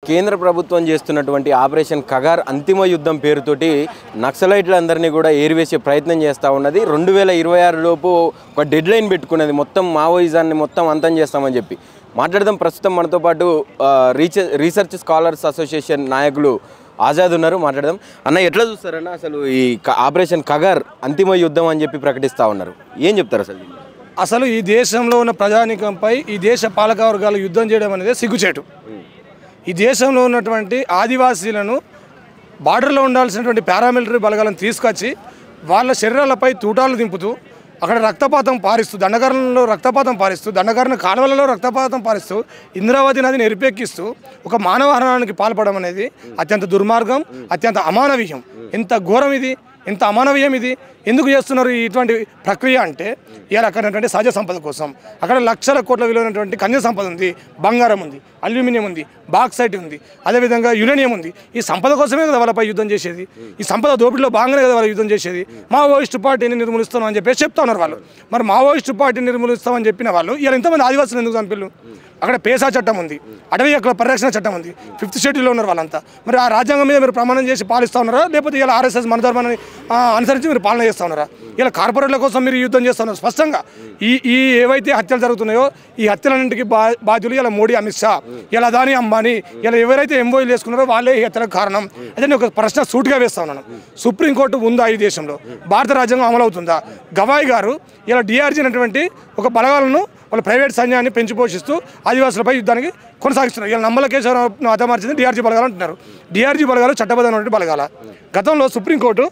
కేంద్ర ప్రభుత్వం చేస్తున్నటువంటి ఆపరేషన్ కగార్ అంతిమ యుద్ధం పేరుతోటి నక్సలైట్లందరినీ కూడా ఏరివేసే ప్రయత్నం చేస్తూ ఉన్నది. 2026 లోపు ఒక డెడ్ లైన్ పెట్టుకున్నది, మొత్తం మావోయిజాన్ని మొత్తం అంతం చేస్తామని చెప్పి. మాట్లాడదాం. ప్రస్తుతం మనతో పాటు రీసెర్చ్ స్కాలర్స్ అసోసియేషన్ నాయకులు ఆజాద్ ఉన్నారు, మాట్లాడదాం. అన్న, ఎట్లా చూస్తారన్న అసలు ఈ ఆపరేషన్ కగార్ అంతిమ యుద్ధం అని చెప్పి ప్రకటిస్తూ ఉన్నారు, ఏం చెప్తారు అసలు? అసలు ఈ దేశంలో ఉన్న ప్రజానీకంపై ఈ దేశ పాలక వర్గాలు యుద్ధం చేయడం అనేది సిగ్గుచేటు. ఈ దేశంలో ఉన్నటువంటి ఆదివాసీలను, బార్డర్లో ఉండాల్సినటువంటి పారామిలిటరీ బలగాలను తీసుకొచ్చి వాళ్ళ శరీరాలపై తూటాలు దింపుతూ అక్కడ రక్తపాతం పారిస్తూ, దండకారణలో రక్తపాతం పారిస్తూ, దండకారణ కాలువలలో రక్తపాతం పారిస్తూ, ఇంద్రావతి నదిని ఎరిపెక్కిస్తూ ఒక మానవహరణానికి పాల్పడడం అనేది అత్యంత దుర్మార్గం, అత్యంత అమానవీయం. ఎంత ఘోరం ఇది, ఎంత అమానవీయం ఇది. ఎందుకు చేస్తున్నారు ఇటువంటి ప్రక్రియ అంటే, ఇలా అక్కడటువంటి సహజ సంపద కోసం. అక్కడ లక్షల కోట్ల విలువైనటువంటి ఖనిజ సంపద ఉంది, బంగారం ఉంది, అల్యూమినియం ఉంది, బాక్సైట్ ఉంది, అదేవిధంగా యురేనియం ఉంది. ఈ సంపద కోసమే కదా వాళ్ళపై యుద్ధం చేసేది. ఈ సంపద దోపిడీలో భాగంగానే కదా వాళ్ళు యుద్ధం చేసేది. మావోయిస్టు పార్టీని నిర్మూలిస్తాం అని చెప్పేసి చెప్తా ఉన్నారు వాళ్ళు. మరి మావోయిస్టు పార్టీని నిర్మూలిస్తామని చెప్పిన వాళ్ళు ఇలా ఇంతమంది ఆదివాసులు ఎందుకు చంపిల్లు? అక్కడ పేసా చట్టం ఉంది, అటవీ హక్కుల పరిరక్షణ చట్టం ఉంది, 5th షెడ్యూల్లో ఉన్నారు వాళ్ళంతా. మరి ఆ రాజ్యాంగం మీద మీరు ప్రమాణం చేసి పాలిస్తూ ఉన్నారా, లేకపోతే ఇలా ఆర్ఎస్ఎస్ మన ధర్మాన్ని అనుసరించి మీరు పాలన చేస్తూ ఉన్నారా? ఇలా కార్పొరేట్ల కోసం మీరు యుద్ధం చేస్తూ ఉన్నారు. స్పష్టంగా ఈ ఏవైతే హత్యలు జరుగుతున్నాయో ఈ హత్యలన్నింటికి బాధ్యులు ఇలా మోడీ, అమిత్ షా, ఇలా అదానీ, అంబానీ, ఇలా ఎవరైతే ఎంఓఈలు వేసుకున్నారో వాళ్ళే ఈ హత్యలకు కారణం. అదే నేను ఒక ప్రశ్న సూటిగా వేస్తా ఉన్నాను. సుప్రీంకోర్టు ఉందా ఈ దేశంలో? భారత రాజ్యాంగం అమలవుతుందా? గవాయ్ గారు ఇలా డిఆర్జీ అనేటువంటి ఒక బలగాలను, వాళ్ళ ప్రైవేట్ సైన్యాన్ని పెంచి పోషిస్తూ ఆదివాసులపై యుద్ధానికి కొనసాగిస్తున్నారు. ఇలా నమ్మలకేశ్వరరావును హతమార్చింది డిఆర్జీ బలగాలు అంటున్నారు. డిఆర్జీ బలగాలు చట్టబద్ధమైనటువంటి బలగాల. గతంలో సుప్రీంకోర్టు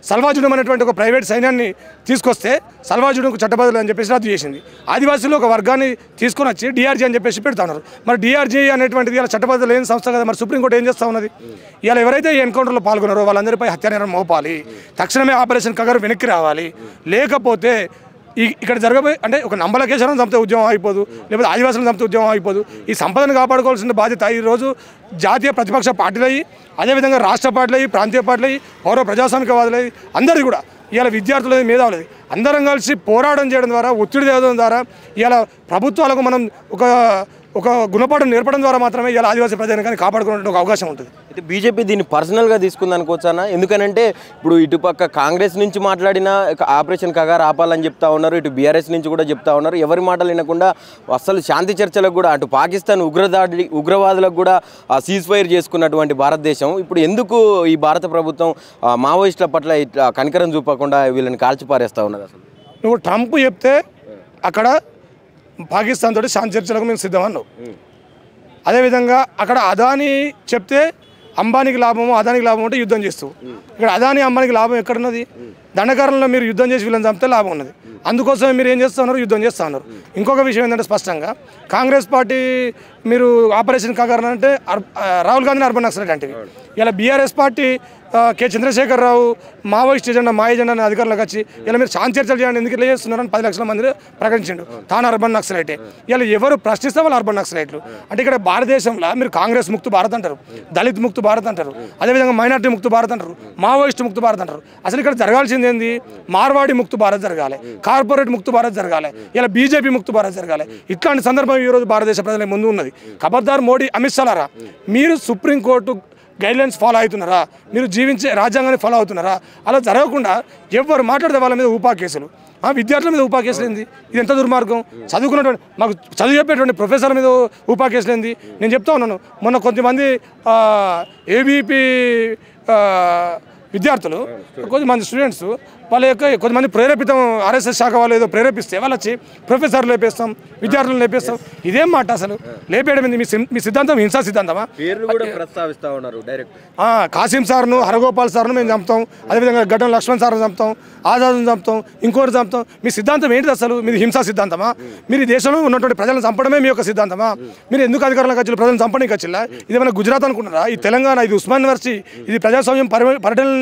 సల్వాజుడం అనేటువంటి ఒక ప్రైవేట్ సైన్యాన్ని తీసుకొస్తే సల్వాజుడంకు చట్టబద్ధులు అని చెప్పేసి రద్దు చేసింది. ఆదివాసులు ఒక వర్గాన్ని తీసుకొని వచ్చి డిఆర్జీ అని చెప్పేసి పెడతా ఉన్నారు. మరి డిఆర్జీ అనేటువంటిది ఇలా చట్టబద్ధ లేని సంస్థ కదా. మరి సుప్రీంకోర్టు ఏం చేస్తూ ఉన్నది? ఇలా ఎవరైతే ఈ ఎన్కౌంటర్లో పాల్గొన్నారో వాళ్ళందరిపై హత్యానేరం మోపాలి, తక్షణమే ఆపరేషన్ కగార్ వెనక్కి రావాలి. లేకపోతే ఇక్కడ జరగబోయే అంటే ఒక నంబలకేశ్వరం చంపితే ఉద్యమం అయిపోదు, లేకపోతే ఆదివాసులను చంపితే ఉద్యమం అయిపోదు. ఈ సంపదను కాపాడుకోవాల్సిన బాధ్యత ఈరోజు జాతీయ ప్రతిపక్ష పార్టీలయ్యి, అదేవిధంగా రాష్ట్ర పార్టీలయ్యి, ప్రాంతీయ పార్టీలయ్యి, పౌర ప్రజాస్వామికవాదులయ్యి, అందరిది కూడా ఇలా విద్యార్థులది, మేధావులది అందరం కలిసి పోరాటం చేయడం ద్వారా, ఒత్తిడి తేవడం ద్వారా ఇలా ప్రభుత్వాలకు మనం ఒక గుణపాఠం నేర్పడం ద్వారా మాత్రమే ఇలా ఆదివాసీ ప్రజానికాన్ని కాపాడుకునే ఒక అవకాశం ఉంటుంది. అయితే బీజేపీ దీన్ని పర్సనల్గా తీసుకుందనుకోవచ్చానా? ఎందుకనంటే ఇప్పుడు ఇటుపక్క కాంగ్రెస్ నుంచి మాట్లాడిన ఆపరేషన్ కగార్ ఆపాలని చెప్తా ఉన్నారు, ఇటు బీఆర్ఎస్ నుంచి కూడా చెప్తా ఉన్నారు. ఎవరి మాటలు వినకుండా అసలు శాంతి చర్చలకు కూడా, అటు పాకిస్తాన్ ఉగ్రవాదులకు కూడా సీజ్ ఫైర్ చేసుకున్నటువంటి భారతదేశం ఇప్పుడు ఎందుకు ఈ భారత ప్రభుత్వం మావోయిస్టుల పట్ల ఇట్లా కనికరం చూపకుండా వీళ్ళని కాల్చిపారేస్తూ ఉన్నది? అసలు నువ్వు ట్రంప్ చెప్తే అక్కడ పాకిస్తాన్ తోటి శాంతి చర్చలకు మేము సిద్ధమన్నావు. అదేవిధంగా అక్కడ అదానీ చెప్తే అంబానీకి లాభము, అదానికి లాభం అంటే యుద్ధం చేస్తూ, ఇక్కడ అదానీ, అంబానీకి లాభం ఎక్కడున్నది? దండకారణలో మీరు యుద్ధం చేసి వీళ్ళని చంపితే లాభం ఉన్నది. అందుకోసమే మీరు ఏం చేస్తూ ఉన్నారు? యుద్ధం చేస్తూ ఉన్నారు. ఇంకొక విషయం ఏంటంటే, స్పష్టంగా కాంగ్రెస్ పార్టీ మీరు ఆపరేషన్ కగార్ అంటే రాహుల్ గాంధీని అర్బన్ నక్సలైట్ అంటే, ఇలా BRS party K Chandrashekar Rao Maoist agenda, మా ఎజెండా అనే అధికారులకు వచ్చి ఇలా మీరు శాంతి చర్చలు చేయండి, ఎందుకు ఇలా చేస్తున్నారని 10 లక్షల మంది ప్రకటించిండు. తాను అర్బన్ నక్సలైటే. ఇలా ఎవరు ప్రశ్నిస్తే వాళ్ళు అర్బన్ నక్సలైట్లు. అంటే ఇక్కడ భారతదేశంలో మీరు కాంగ్రెస్ ముక్త భారత్ అంటారు, దళిత్ ముక్త భారత్ అంటారు, అదేవిధంగా మైనార్టీ ముక్త భారత్ అంటారు, మావోయిస్ట్ ముక్త భారత్ అంటారు. అసలు ఇక్కడ జరగాల్సింది ఏంది? మార్వాడి ముక్త భారత్ జరగాలి, కార్పొరేట్ ముక్త భారత్ జరగాలి, ఇలా బీజేపీ ముక్త భారత్ జరగాలి. ఇట్లాంటి సందర్భం ఈరోజు భారతదేశ ప్రజల ముందు ఉన్నది. ఖబర్దార్ మోడీ, అమిత్ షాలారా, మీరు సుప్రీంకోర్టు గైడ్లైన్స్ ఫాలో అవుతున్నారా? మీరు జీవించే రాజ్యాంగాన్ని ఫాలో అవుతున్నారా? అలా జరగకుండా ఎవరు మాట్లాడితే వాళ్ళ మీద ఊపా కేసులు, విద్యార్థుల మీద ఊపా కేసులు ఏంది? ఇది ఎంత దుర్మార్గం! చదువుకున్నటువంటి మాకు చదువు చెప్పేటువంటి ప్రొఫెసర్ల మీద ఊపా కేసులు ఏంది? నేను చెప్తా ఉన్నాను, మొన్న కొంతమంది ఏబీపీ విద్యార్థులు, కొంతమంది స్టూడెంట్స్ వాళ్ళ యొక్క కొంతమంది ప్రేరేపితం, ఆర్ఎస్ఎస్ శాఖ వాళ్ళు ఏదో ప్రేరేపిస్తే వాళ్ళు వచ్చి ప్రొఫెసర్లు లేపేస్తాం, విద్యార్థులను లేపేస్తాం. ఇదేం మాట అసలు? లేపేయడం మీ సిద్ధాంతం హింసా సిద్ధాంతమా? కాసిం సార్ను, హరగోపాల్ సార్ను మేము చంపుతాం, అదేవిధంగా గడ్డం లక్ష్మణ్ సార్ను చంపుతాం, ఆజాద్ను చంపుతాం, ఇంకోటి చంపుతాం. మీ సిద్ధాంతం ఏంటిది అసలు? మీది హింసా సిద్ధాంతమా? మీరు ఈ దేశంలో ఉన్నటువంటి ప్రజలను చంపడమే మీ యొక్క సిద్ధాంతమా? మీరు ఎందుకు అధికారంలోకి వచ్చి ప్రజలను చంపడానికి వచ్చిల్లా? ఇది ఏమైనా గుజరాత్ అనుకుంటున్నారా? ఇది తెలంగాణ, ఇది ఉస్మాన్ యూనివర్సిటీ, ఇది ప్రజాస్వామ్యం పరిటన.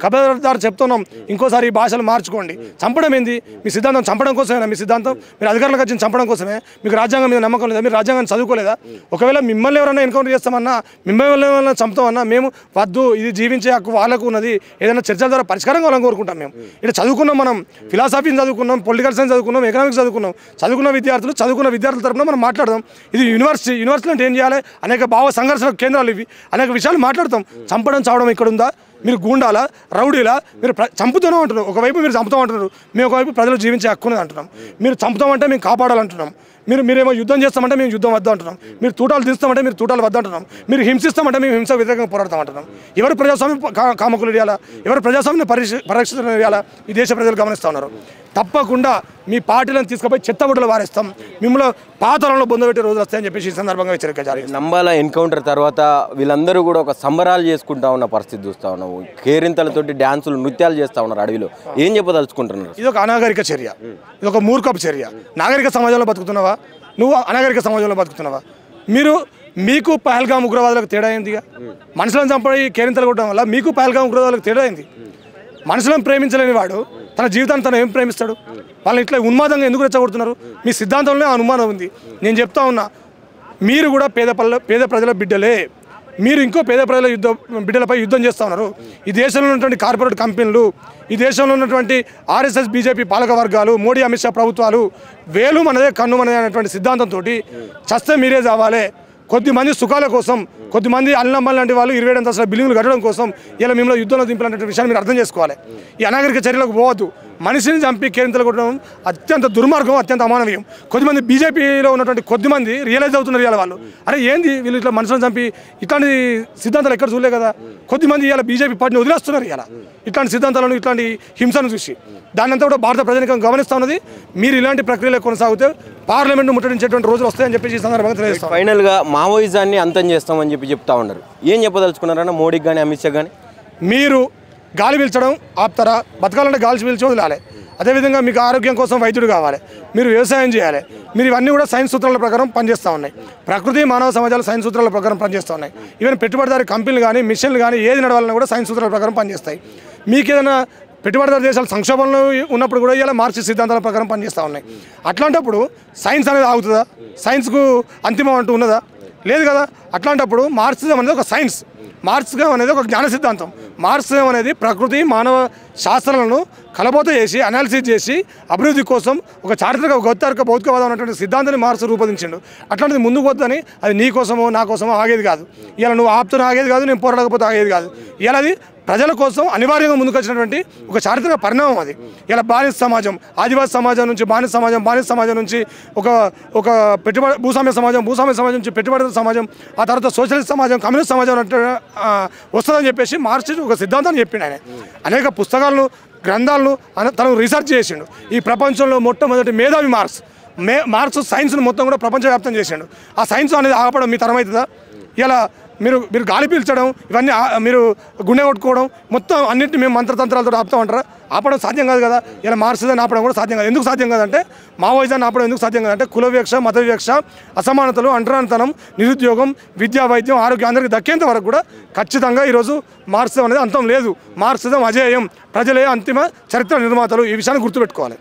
ఖబర్దార్ చెప్తున్నాం, ఇంకోసారి ఈ భాషలు మార్చుకోండి. చంపడం ఏంది? మీ సిద్ధాంతం చంపడం కోసమేనా? మీ సిద్ధాంతం మీరు అధికారులకు వచ్చిన చంపడం కోసమే? మీకు రాజ్యాంగం మీద నమ్మకం లేదా? మీరు రాజ్యాంగాన్ని చదువుకోలేదా? ఒకవేళ మిమ్మల్ని ఎవరైనా ఎన్కౌంటర్ చేస్తామన్నా, మిమ్మల్ని ఎవరైనా చంపుతామన్నా మేము వద్దు, ఇది జీవించే హక్కు వాళ్ళకు ఉన్నది, ఏదైనా చర్చల ద్వారా పరిష్కారం కావాలని కోరుకుంటాం. మేము ఇక్కడ చదువుకున్నాం, మనం ఫిలాసఫీని చదువుకున్నాం, పొలిటికల్ సైన్స్ చదువుకున్నాం, ఎకనామిక్స్ చదువుకున్నాం. చదువుకున్న విద్యార్థుల తరపున మనం మాట్లాడదాం. ఇది యూనివర్సిటీ అంటే ఏం చేయాలి? అనేక భావ సంఘర్షణ కేంద్రాలు ఇవి, అనేక విషయాలు మాట్లాడతాం. చంపడం చావడం ఇక్కడ ఉందా? మీరు గూండాలా, రౌడీలా? మీరు చంపుతూనే అంటున్నారు. ఒకవైపు మీరు చంపుతామంటున్నారు, మేము ఒకవైపు ప్రజలు జీవించే హక్కున్నది అంటున్నాం. మీరు చంపుతామంటే మేము కాపాడాలంటున్నాం. మీరేమో యుద్ధం చేస్తామంటే మేము యుద్ధం వద్ద అంటున్నాం. మీరు తూటాలు తీస్తామంటే మీరు తూటాలు వద్ద అంటున్నాం. మీరు హింసిస్తామంటే మేము హింస వ్యతిరేకంగా పోరాడతామంటున్నాం. ఎవరు ప్రజాస్వామ్యం కామకులు ఇవ్వాలా? ఎవరు ప్రజాస్వామ్యం పరిరక్షణ ఇవ్వాలా? ఈ దేశ ప్రజలు గమనిస్తూ ఉన్నారు. తప్పకుండా మీ పార్టీలను తీసుకుపోయి చెత్తబుట్టలు వారేస్తాం, మిమ్మల్ని పాతరంలో బొందబెట్టే రోజులు వస్తాయని చెప్పేసి ఈ సందర్భంగా హెచ్చరిక జారీ. నంబాల ఎన్కౌంటర్ తర్వాత వీళ్ళందరూ కూడా ఒక సంబరాలు చేసుకుంటా ఉన్న పరిస్థితి చూస్తూ ఉన్నాము. కేరింతలతోటి డ్యాన్సులు, నృత్యాలు చేస్తూ ఉన్నారు అడవిలో. ఏం చెప్పదలుచుకుంటున్నారు? ఇది ఒక అనాగరిక చర్య, ఇది ఒక మూర్ఖపు చర్య. నాగరిక సమాజంలో బతుకుతున్నావా? నువ్వు అనాగరిక సమాజంలో బతుకుతున్నావా? మీకు పహల్గామ్ ఉగ్రవాదులకు తేడా అయిందిగా. మనుషులను చంపడి కేరింతలు కొట్టడం వల్ల మీకు పహల్గామ్ ఉగ్రవాదులకు తేడా అయింది. మనుషులను ప్రేమించలేని వాడు తన జీవితాన్ని తను ఏం ప్రేమిస్తాడు? వాళ్ళని ఇట్లా ఉన్మాదంగా ఎందుకు రెచ్చగొడుతున్నారు? మీ సిద్ధాంతంలో ఆ అనుమానం ఉంది. నేను చెప్తా ఉన్నా, మీరు కూడా పేద ప్రజల బిడ్డలే. మీరు ఇంకో పేద ప్రజల బిడ్డలపై యుద్ధం చేస్తూ ఉన్నారు. ఈ దేశంలో ఉన్నటువంటి కార్పొరేట్ కంపెనీలు, ఈ దేశంలో ఉన్నటువంటి ఆర్ఎస్ఎస్ బీజేపీ పాలక వర్గాలు, మోడీ అమిత్ షా ప్రభుత్వాలు వేలు మనదే కన్ను మనదే అనేటువంటి సిద్ధాంతంతో చస్తే మీరే చావాలి, కొద్దిమంది సుఖాల కోసం, కొద్దిమంది అల్లమ్మల్ లాంటి వాళ్ళు 27 అంతస్తుల బిల్డింగ్లు కట్టడం కోసం ఇలా మిమ్మల్ని యుద్ధంలో దింపాలనే విషయాన్ని మీరు అర్థం చేసుకోవాలి. ఈ అనాగరిక చర్యలకు పోవద్దు. మనిషిని చంపి కేరింతలు కొట్టడం అత్యంత దుర్మార్గం, అత్యంత అమానవీయం. కొద్దిమంది బీజేపీలో ఉన్నటువంటి కొద్దిమంది రియలైజ్ అవుతున్నారు ఇవాళ. వాళ్ళు అరే ఏంది వీళ్ళు ఇట్లా మనుషులను చంపి, ఇట్లాంటి సిద్ధాంతాలు ఎక్కడ చూడలే కదా. కొద్దిమంది ఇవాళ బీజేపీ పార్టీని వదిలేస్తున్నారు ఇవాళ ఇట్లాంటి సిద్ధాంతాలను, ఇట్లాంటి హింసను చూసి. దాన్ని అంతా కూడా భారత ప్రజానికం గమనిస్తూ ఉన్నది. మీరు ఇలాంటి ప్రక్రియలో కొనసాగితే పార్లమెంట్ ముట్టడించేటువంటి రోజులు వస్తాయని చెప్పేసి ఈ సందర్భంగా తెలియజేస్తాం. ఫైనల్గా మావోయిజాన్ని అంతం చేస్తామని చెప్తా ఉన్నారు. ఏం చెప్పదలుచుకున్నారన్న మోడీకి కానీ అమిత్ షా కానీ? మీరు గాలి పీల్చడం ఆపుతారా? బతకాలంటే గాలి పీల్చి వదిలాలి. అదేవిధంగా మీకు ఆరోగ్యం కోసం వైద్యుడు కావాలి, మీరు వ్యవసాయం చేయాలి. మీరు ఇవన్నీ కూడా సైన్స్ సూత్రాల ప్రకారం పనిచేస్తూ ఉన్నాయి. ప్రకృతి మానవ సమాజాలు సైన్స్ సూత్రాల ప్రకారం పనిచేస్తూ ఉన్నాయి. ఈవెన్ పెట్టుబడిదారి కంపెనీలు కానీ, మిషన్లు కానీ ఏది నడవాలన్నా కూడా సైన్స్ సూత్రాల ప్రకారం పనిచేస్తాయి. మీకు ఏదైనా పెట్టుబడిదారు దేశాలు సంక్షోభంలో ఉన్నప్పుడు కూడా ఇలా మార్క్సిస్ట్ సిద్ధాంతాల ప్రకారం పనిచేస్తూ ఉన్నాయి. అట్లాంటప్పుడు సైన్స్ అనేది ఆగుతుందా? సైన్స్కు అంతిమం అంటూ ఉన్నదా? లేదు కదా. అట్లాంటప్పుడు మార్క్సిజం అనేది ఒక సైన్స్, మార్క్సిజం అనేది ఒక జ్ఞాన సిద్ధాంతం. మార్క్సిజం అనేది ప్రకృతి మానవ శాస్త్రాలను కలబోత చేసి అనాలిసిస్ చేసి అభివృద్ధి కోసం ఒక చారిత్రక గౌతార్క భౌతికవాదం అనేటువంటి సిద్ధాంతాన్ని మార్క్స్ రూపొందించిండు. అట్లాంటిది ముందుకు పోతుందని అది నీ కోసమో నా కోసమో ఆగేది కాదు. ఇలా నువ్వు ఆపుతున్న ఆగేది కాదు, నేను పోరాడకపోతే ఆగేది కాదు. ఇలా అది ప్రజల కోసం అనివార్యంగా ముందుకు వచ్చినటువంటి ఒక చారిత్రక పరిణామం అది. ఇలా బానిస సమాజం, ఆదివాసీ సమాజం నుంచి బానిస సమాజం నుంచి ఒక పెట్టుబడి భూస్వామ్య సమాజం నుంచి పెట్టుబడి సమాజం, ఆ తర్వాత సోషలిస్ట్ సమాజం, కమ్యూనిస్ట్ సమాజం వస్తుందని చెప్పేసి మార్క్సిస్ట్ ఒక సిద్ధాంతాన్ని చెప్పిండు. ఆయన అనేక పుస్తకాలను, గ్రంథాలను తను రీసెర్చ్ చేసిండు. ఈ ప్రపంచంలో మొట్టమొదటి మేధావి మార్క్స్ సైన్స్ను మొత్తం కూడా ప్రపంచవ్యాప్తం చేసిండు. ఆ సైన్స్ అనేది ఆపడం మీ తరం అవుతుందా? ఇలా మీరు గాలి పీల్చడం, ఇవన్నీ మీరు గుండె కొట్టుకోవడం, మొత్తం అన్నింటినీ మేము మంత్రతంత్రాలతో ఆపుతామంటారా? ఆపడం సాధ్యం కాదు కదా. ఇలా మార్క్సిజాన్ని ఆపడం కూడా సాధ్యం కాదు. ఎందుకు సాధ్యం కాదంటే, మావోయిజాన్ని ఆపడం ఎందుకు సాధ్యం కాదంటే, కుల వివక్ష, మత వివక్ష, అసమానతలు, అంటరానితనం, నిరుద్యోగం, విద్యా, వైద్యం, ఆరోగ్యం అందరికీ దక్కేంత వరకు కూడా ఖచ్చితంగా ఈరోజు మార్క్సిజం అనేది అంతం లేదు. మార్క్సిజం అజేయం, ప్రజలే అంతిమ చరిత్ర నిర్మాతలు. ఈ విషయాన్ని గుర్తుపెట్టుకోవాలి.